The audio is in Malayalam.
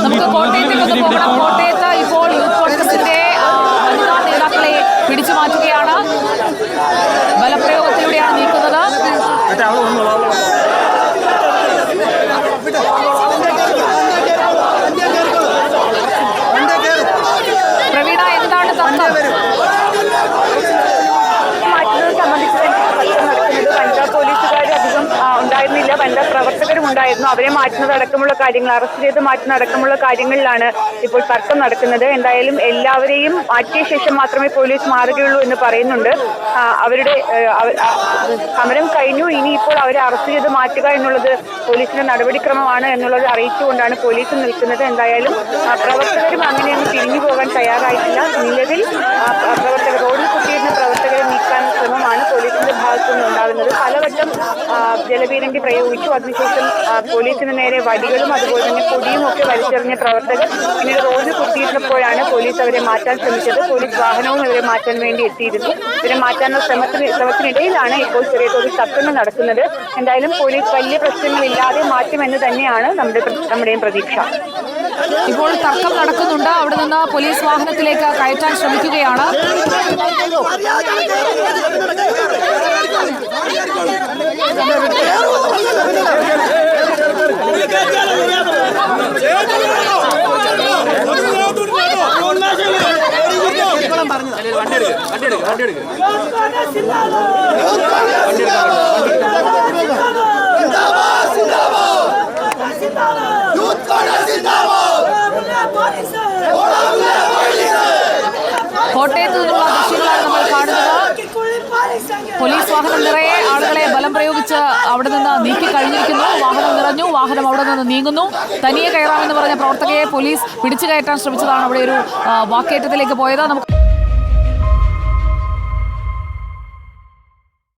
നമുക്ക് കോട്ടയത്തേക്ക് പോകണം. കോട്ടയത്ത് ഇപ്പോൾ യൂത്ത് കോൺഗ്രസിന്റെ വനിതാ നേതാക്കളെ പിടിച്ചു മാറ്റുകയാണ്, ബലപ്രയോഗത്തിലൂടെയാണ് നീക്കുന്നത്. പ്രവീണ, എന്താണ് തർക്കം? ഉണ്ടായിരുന്നില്ല, വനിതാ പ്രവർത്തകരും ഉണ്ടായിരുന്നു. അവരെ മാറ്റുന്നതടക്കമുള്ള കാര്യങ്ങൾ, അറസ്റ്റ് ചെയ്ത് മാറ്റുന്നതടക്കമുള്ള കാര്യങ്ങളിലാണ് ഇപ്പോൾ തർക്കം നടക്കുന്നത്. എന്തായാലും എല്ലാവരെയും മാറ്റിയ ശേഷം മാത്രമേ പോലീസ് മാറുകയുള്ളൂ എന്ന് പറയുന്നുണ്ട്. അവരുടെ സമരം കഴിഞ്ഞു, ഇനിയിപ്പോൾ അവരെ അറസ്റ്റ് ചെയ്ത് മാറ്റുക എന്നുള്ളത് പോലീസിന്റെ നടപടിക്രമമാണ് എന്നുള്ളത് അറിയിച്ചുകൊണ്ടാണ് പോലീസ് നിൽക്കുന്നത്. എന്തായാലും പ്രവർത്തകരും അങ്ങനെയൊന്നും തിരിഞ്ഞു പോകാൻ തയ്യാറായിട്ടില്ല. നിലവിൽ പ്രവർത്തകർ, റോഡിൽ കുത്തിയിരുന്ന പ്രവർത്തകരെ നീക്കാൻ ശ്രമമാണ് പോലീസിന്റെ ഭാഗത്തുനിന്ന് ഉണ്ടാകുന്നത്. പലവട്ടം ജലപീരങ്കി പ്രയോഗിച്ചു. അതിനുശേഷം പോലീസിന് നേരെ വടികളും അതുപോലെ തന്നെ പൊടിയും ഒക്കെ വലിച്ചെറിഞ്ഞ പ്രവർത്തകർ പിന്നീട് റോഡിൽ കുത്തിയിരുന്നപ്പോഴാണ് പോലീസ് അവരെ മാറ്റാൻ ശ്രമിച്ചത്. പോലീസ് വാഹനവും ഇവരെ മാറ്റാൻ വേണ്ടി എത്തിയിരുന്നു. ഇവരെ മാറ്റാനുള്ള ശ്രമത്തിനിടയിലാണ് ഇപ്പോൾ ചെറിയ തോതിൽ തർക്കങ്ങൾ നടക്കുന്നത്. എന്തായാലും പോലീസ് വലിയ പ്രശ്നങ്ങളില്ലാതെ മാറ്റുമെന്ന് തന്നെയാണ് നമ്മുടെയും പ്രതീക്ഷ. ഇപ്പോൾ തർക്കം നടക്കുന്നുണ്ട്. അവിടെ നിന്ന് പോലീസ് വാഹനത്തിലേക്ക് കയറ്റാൻ ശ്രമിക്കുകയാണ്. കോട്ടയത്ത് നിന്നുള്ള ദൃശ്യങ്ങളാണ് നമ്മൾ കാണുന്നത്. പോലീസ് വാഹനം നിറയെ ആളുകളെ ബലം പ്രയോഗിച്ച് അവിടെ നിന്ന് നീക്കി കഴിഞ്ഞിരിക്കുന്നു. വാഹനം നിറഞ്ഞു, വാഹനം അവിടെ നിന്ന് നീങ്ങുന്നു. തനിയെ കയറാമെന്ന് പറഞ്ഞ പ്രവർത്തകയെ പോലീസ് പിടിച്ചു കയറ്റാൻ ശ്രമിച്ചതാണ് അവിടെ ഒരു വാക്കേറ്റത്തിലേക്ക് പോയത്. നമുക്ക്